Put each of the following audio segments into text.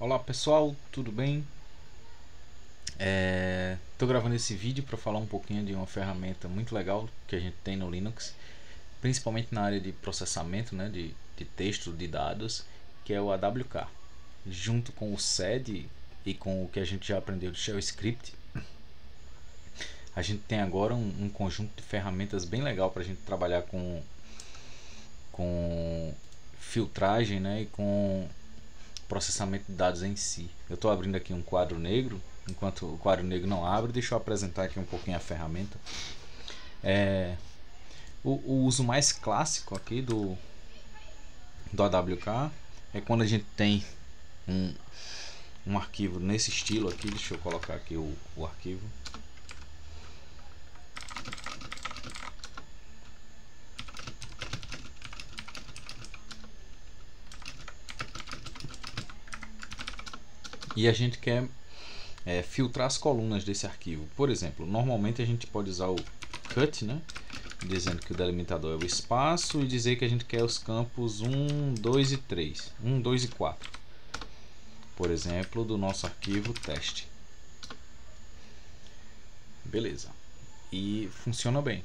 Olá pessoal, tudo bem? Estou gravando esse vídeo para falar um pouquinho de uma ferramenta muito legal que a gente tem no Linux, principalmente na área de processamento, né, de texto, de dados, que é o AWK. Junto com o sed e com o que a gente já aprendeu de Shell Script, a gente tem agora um conjunto de ferramentas bem legal para a gente trabalhar com filtragem, né, e com processamento de dados em si. Eu estou abrindo aqui um quadro negro. Enquanto o quadro negro não abre, deixa eu apresentar aqui um pouquinho a ferramenta. O uso mais clássico aqui do AWK é quando a gente tem um arquivo nesse estilo aqui. Deixa eu colocar aqui o arquivo. E a gente quer filtrar as colunas desse arquivo. Por exemplo, normalmente a gente pode usar o cut, né, dizendo que o delimitador é o espaço, e dizer que a gente quer os campos 1, 2 e 3, 1, 2 e 4, por exemplo, do nosso arquivo teste. Beleza, e funciona bem.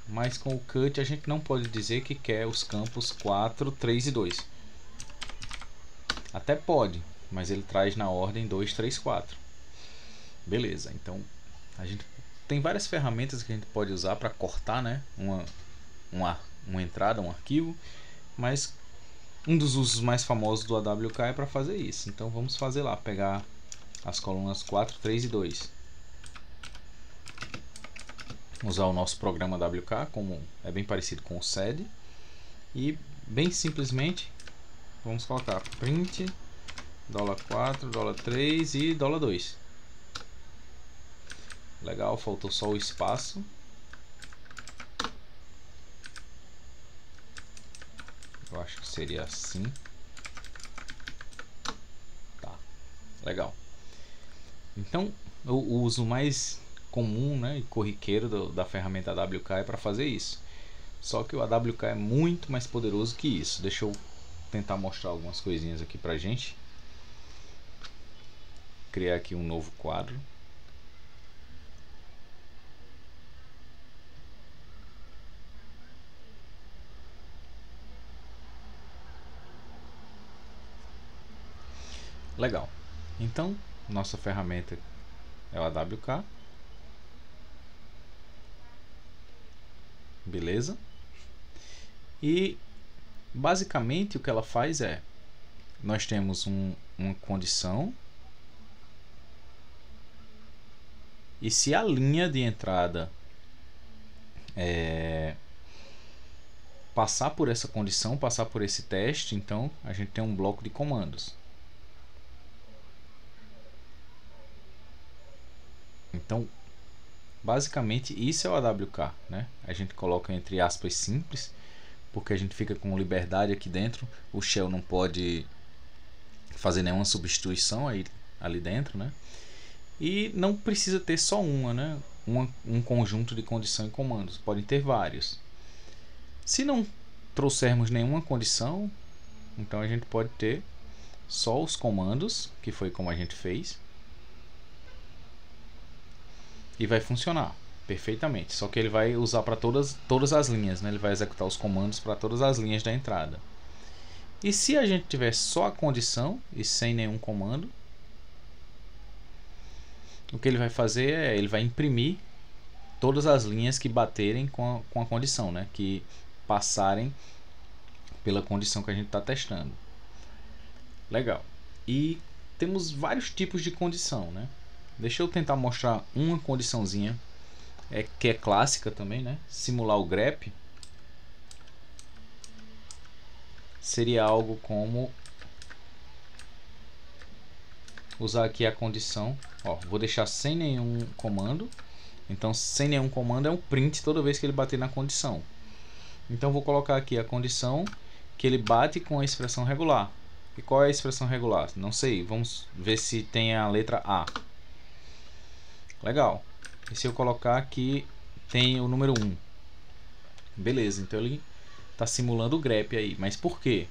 Mas com o cut a gente não pode dizer que quer os campos 4, 3 e 2. Até pode, mas ele traz na ordem 2, 3, 4. Beleza, então a gente tem várias ferramentas que a gente pode usar para cortar, né, uma entrada, um arquivo, mas um dos usos mais famosos do AWK é para fazer isso. Então vamos fazer lá, pegar as colunas 4, 3 e 2. Usar o nosso programa AWK, como é bem parecido com o sed, e bem simplesmente vamos colocar print $4, $3 e $2. Legal, faltou só o espaço. Eu acho que seria assim. Tá, legal. Então, o uso mais comum, né, e corriqueiro da ferramenta AWK é para fazer isso. Só que o AWK é muito mais poderoso que isso. Deixa eu tentar mostrar algumas coisinhas aqui pra gente. Criar aqui um novo quadro. Legal. Então, nossa ferramenta é o AWK. Beleza? E basicamente o que ela faz é: nós temos uma condição, e se a linha de entrada passar por essa condição, passar por esse teste, então a gente tem um bloco de comandos. Então, basicamente isso é o AWK, né? A gente coloca entre aspas simples, porque a gente fica com liberdade aqui dentro. O shell não pode fazer nenhuma substituição ali dentro, né? E não precisa ter só uma, né? Um conjunto de condição e comandos, podem ter vários. Se não trouxermos nenhuma condição, então a gente pode ter só os comandos, que foi como a gente fez, e vai funcionar perfeitamente. Só que ele vai usar para todas as linhas, né? Ele vai executar os comandos para todas as linhas da entrada. E se a gente tiver só a condição e sem nenhum comando, o que ele vai fazer é ele vai imprimir todas as linhas que baterem com a condição, né? Que passarem pela condição que a gente está testando. Legal. E temos vários tipos de condição, né? Deixa eu tentar mostrar uma condiçãozinha que é clássica também, né? Simular o grep seria algo como usar aqui a condição. Ó, vou deixar sem nenhum comando. Então, sem nenhum comando é um print toda vez que ele bater na condição. Então, vou colocar aqui a condição que ele bate com a expressão regular. E qual é a expressão regular? Não sei. Vamos ver se tem a letra A. Legal. E se eu colocar aqui tem o número 1? Beleza, então ele está simulando o grep aí. Mas por quê?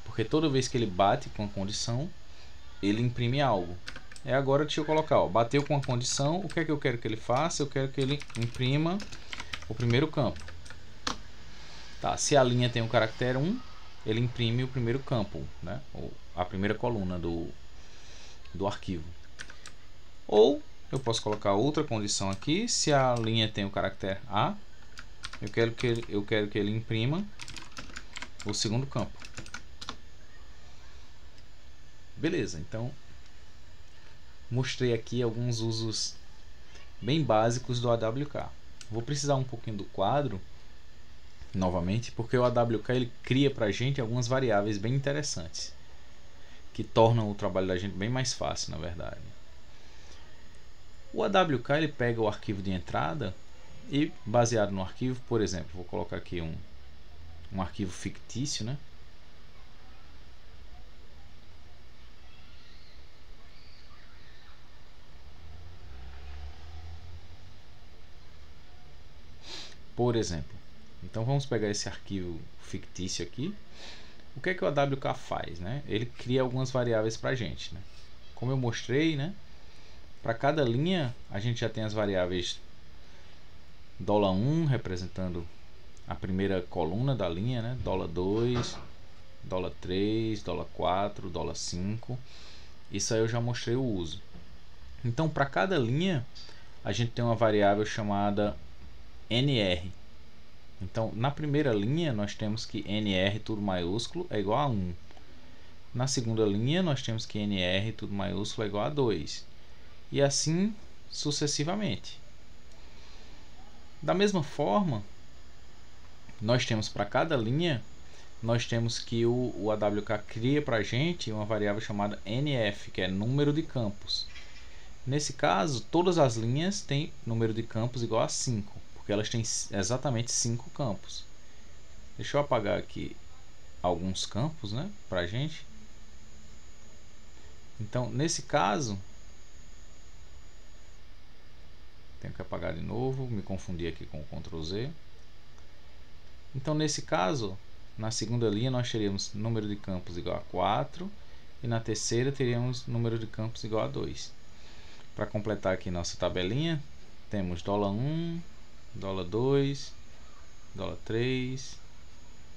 Porque toda vez que ele bate com a condição, ele imprime algo. Agora deixa eu colocar, ó, bateu com a condição, o que é que eu quero que ele faça? Eu quero que ele imprima o primeiro campo. Tá, se a linha tem o caractere 1, ele imprime o primeiro campo, né? Ou a primeira coluna do arquivo. Ou eu posso colocar outra condição aqui, se a linha tem o caractere A, eu quero que ele imprima o segundo campo. Beleza, então mostrei aqui alguns usos bem básicos do AWK. Vou precisar um pouquinho do quadro novamente, porque o AWK ele cria para a gente algumas variáveis bem interessantes, que tornam o trabalho da gente bem mais fácil, na verdade. O AWK ele pega o arquivo de entrada e, baseado no arquivo, por exemplo, vou colocar aqui um arquivo fictício, né? Por exemplo, então vamos pegar esse arquivo fictício aqui. O que é que o AWK faz, né? Ele cria algumas variáveis para a gente, né? Como eu mostrei, né? Para cada linha a gente já tem as variáveis $1 representando a primeira coluna da linha, né? $2, $3, $4, $5. Isso aí eu já mostrei o uso. Então, para cada linha a gente tem uma variável chamada NR. Então, na primeira linha nós temos que NR tudo maiúsculo é igual a 1. Na segunda linha nós temos que NR tudo maiúsculo é igual a 2. E assim sucessivamente. Da mesma forma, nós temos para cada linha, nós temos que o AWK cria para a gente uma variável chamada NF, que é número de campos. Nesse caso, todas as linhas têm número de campos igual a 5, porque elas têm exatamente 5 campos. Deixa eu apagar aqui alguns campos, né, para a gente. Então, nesse caso, tenho que apagar de novo, me confundi aqui com o Ctrl Z. Então, nesse caso, na segunda linha nós teríamos número de campos igual a 4 e na terceira teríamos número de campos igual a 2. Para completar aqui nossa tabelinha, temos $1, $2, $3,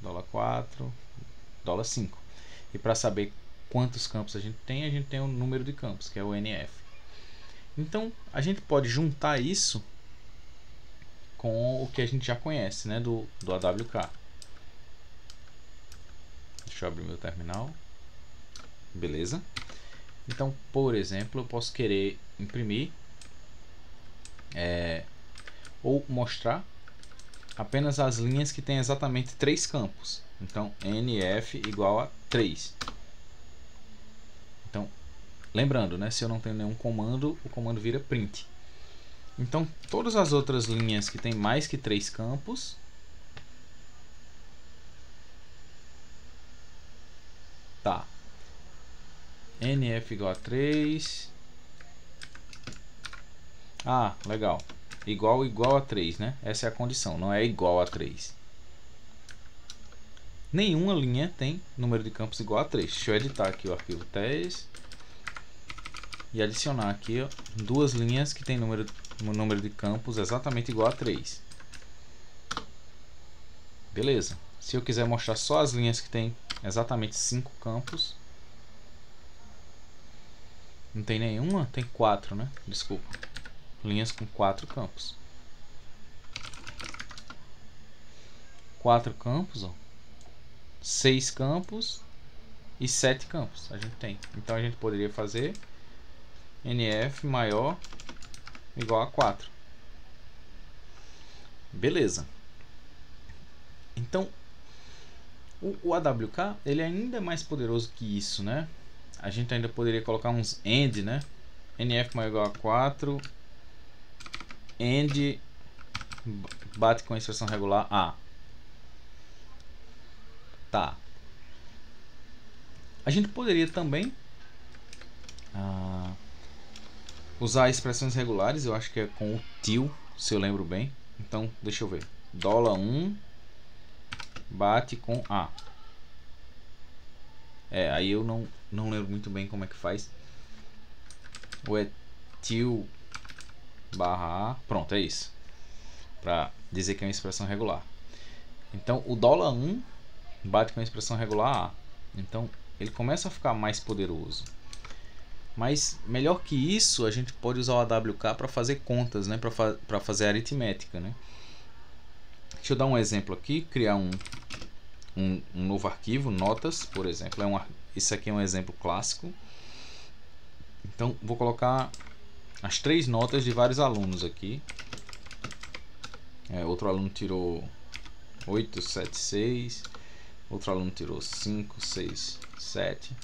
$4, $5. E para saber quantos campos a gente tem o número de campos, que é o NF. Então, a gente pode juntar isso com o que a gente já conhece, né, do AWK. Deixa eu abrir meu terminal. Beleza. Então, por exemplo, eu posso querer imprimir ou mostrar apenas as linhas que têm exatamente 3 campos. Então, NF igual a 3. Então, lembrando, né, se eu não tenho nenhum comando, o comando vira print. Então, todas as outras linhas que têm mais que 3 campos, tá, NF igual a 3. Ah, legal. Igual a 3, né? Essa é a condição, não é igual a 3. Nenhuma linha tem número de campos igual a 3. Deixa eu editar aqui o arquivo test e adicionar aqui, ó, duas linhas que tem número de campos exatamente igual a 3. Beleza. Se eu quiser mostrar só as linhas que tem exatamente 5 campos, não tem nenhuma? Tem 4, né? Desculpa. Linhas com 4 campos. 4 campos, ó. 6 campos e 7 campos a gente tem. Então a gente poderia fazer NF maior igual a 4. Beleza. Então o AWK ele é ainda mais poderoso que isso, né? A gente ainda poderia colocar uns AND, né? NF maior igual a 4, AND bate com a expressão regular A. Tá. A gente poderia também usar expressões regulares, eu acho que é com o til, se eu lembro bem. Então, deixa eu ver. $1 bate com A. Aí eu não lembro muito bem como é que faz. Ou é til barra A. Pronto, é isso. Para dizer que é uma expressão regular. Então o $1 bate com a expressão regular A. Então ele começa a ficar mais poderoso. Mas melhor que isso, a gente pode usar o AWK para fazer contas, né? Para fazer aritmética, né? Deixa eu dar um exemplo aqui, criar um novo arquivo, notas, por exemplo. Isso aqui é um exemplo clássico. Então vou colocar as 3 notas de vários alunos aqui. Outro aluno tirou 8, 7, 6. Outro aluno tirou 5, 6, 7.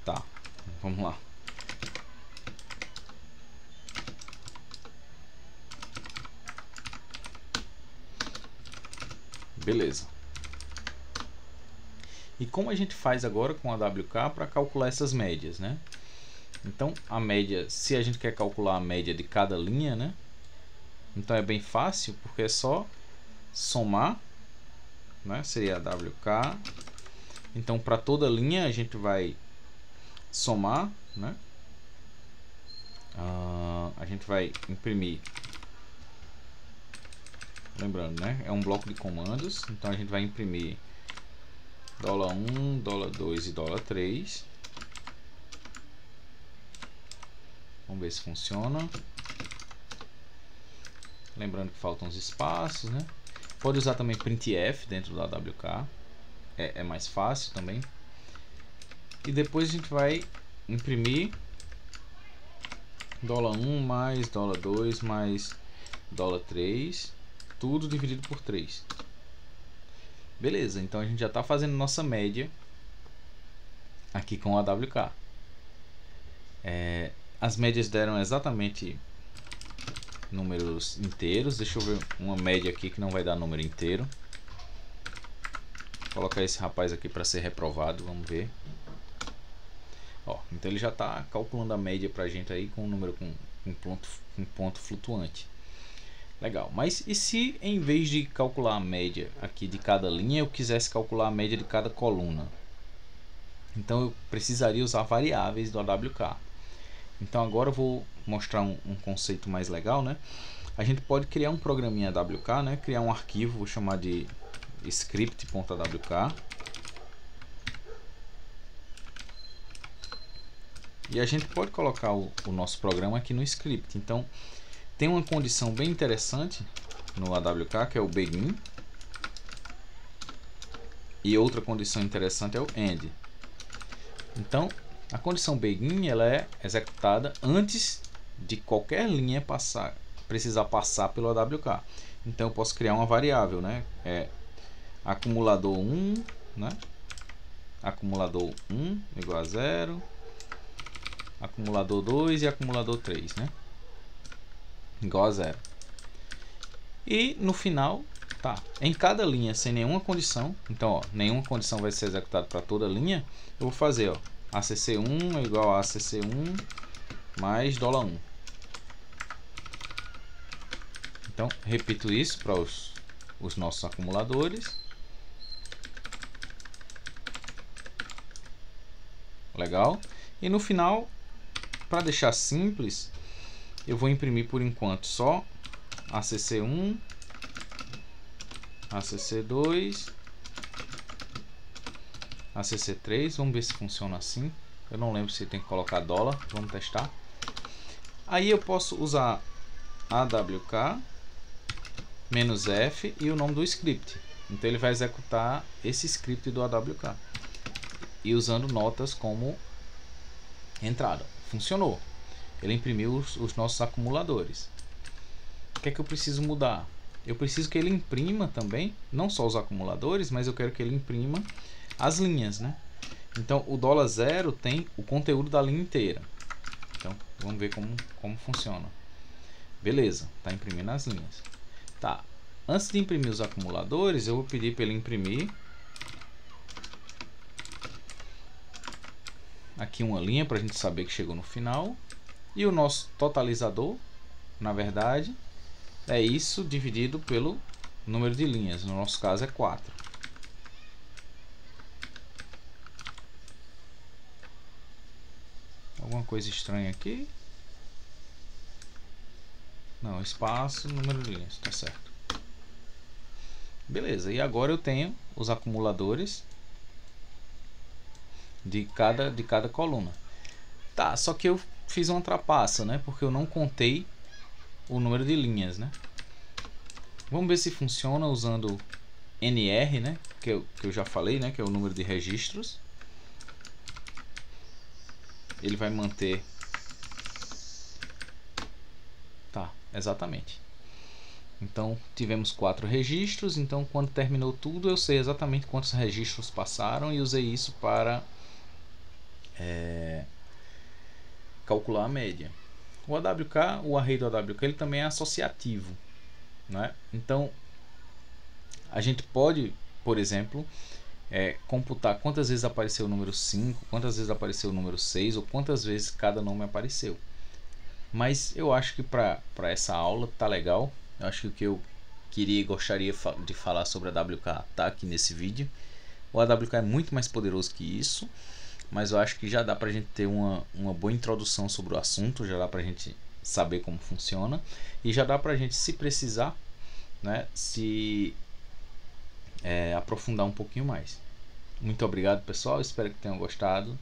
Tá, vamos lá. Beleza. E como a gente faz agora com a AWK para calcular essas médias, né? Então a média, se a gente quer calcular a média de cada linha, né? Então é bem fácil, porque é só somar, né? Seria a AWK. Então para toda linha a gente vai somar, né? A gente vai imprimir, lembrando, né? É um bloco de comandos, então a gente vai imprimir $1, $2 e $3. Vamos ver se funciona. Lembrando que faltam os espaços, né? Pode usar também printf dentro do AWK, é mais fácil também. E depois a gente vai imprimir $1 mais $2 mais $3, tudo dividido por 3. Beleza, então a gente já está fazendo nossa média aqui com o AWK. As médias deram exatamente números inteiros. Deixa eu ver uma média aqui que não vai dar número inteiro. Vou colocar esse rapaz aqui para ser reprovado, vamos ver. Então ele já está calculando a média para a gente aí com um número com ponto flutuante. Legal, mas e se em vez de calcular a média aqui de cada linha, eu quisesse calcular a média de cada coluna? Então eu precisaria usar variáveis do AWK. Então agora eu vou mostrar um conceito mais legal, né? A gente pode criar um programinha AWK, né? Criar um arquivo, vou chamar de script.awk. E a gente pode colocar o nosso programa aqui no script. Então tem uma condição bem interessante no AWK, que é o begin. E outra condição interessante é o end. Então a condição begin ela é executada antes de qualquer linha precisar passar pelo AWK. Então eu posso criar uma variável, né? Acumulador 1, né? Acumulador 1 igual a 0, acumulador 2 e acumulador 3, né? Igual a 0. E no final, em cada linha sem nenhuma condição, então nenhuma condição vai ser executada para toda linha, eu vou fazer ACC1 é igual a ACC1 mais $1. Então repito isso para os nossos acumuladores. Legal. E no final, para deixar simples, eu vou imprimir por enquanto só ACC1, ACC2, ACC3. Vamos ver se funciona assim. Eu não lembro se tem que colocar $. Vamos testar. Aí eu posso usar AWK "-f" e o nome do script. Então ele vai executar esse script do AWK e usando notas como entrada. Funcionou. Ele imprimiu os nossos acumuladores. O que é que eu preciso mudar? Eu preciso que ele imprima também, não só os acumuladores, mas eu quero que ele imprima as linhas, né? Então o $0 tem o conteúdo da linha inteira. Então vamos ver como funciona. Beleza, está imprimindo as linhas. Antes de imprimir os acumuladores, eu vou pedir para ele imprimir aqui uma linha para a gente saber que chegou no final. E o nosso totalizador, na verdade, é isso dividido pelo número de linhas, no nosso caso é 4. Alguma coisa estranha aqui? Não, espaço, número de linhas, tá certo. Beleza, e agora eu tenho os acumuladores de cada coluna. Tá, só que eu fiz uma trapaça, né? Porque eu não contei o número de linhas, né? Vamos ver se funciona usando NR, né? Que eu já falei, né? Que é o número de registros. Ele vai manter... Tá, exatamente. Então tivemos 4 registros. Então quando terminou tudo eu sei exatamente quantos registros passaram e usei isso para calcular a média. O AWK, o array do AWK, ele também é associativo, né? Então a gente pode, por exemplo, computar quantas vezes apareceu o número 5, quantas vezes apareceu o número 6 ou quantas vezes cada nome apareceu. Mas eu acho que para essa aula tá legal. Eu acho que o que eu queria e gostaria de falar sobre a AWK tá aqui nesse vídeo. O AWK é muito mais poderoso que isso, mas eu acho que já dá para a gente ter uma boa introdução sobre o assunto, já dá para a gente saber como funciona e já dá para a gente, se precisar, né, aprofundar um pouquinho mais. Muito obrigado, pessoal, espero que tenham gostado.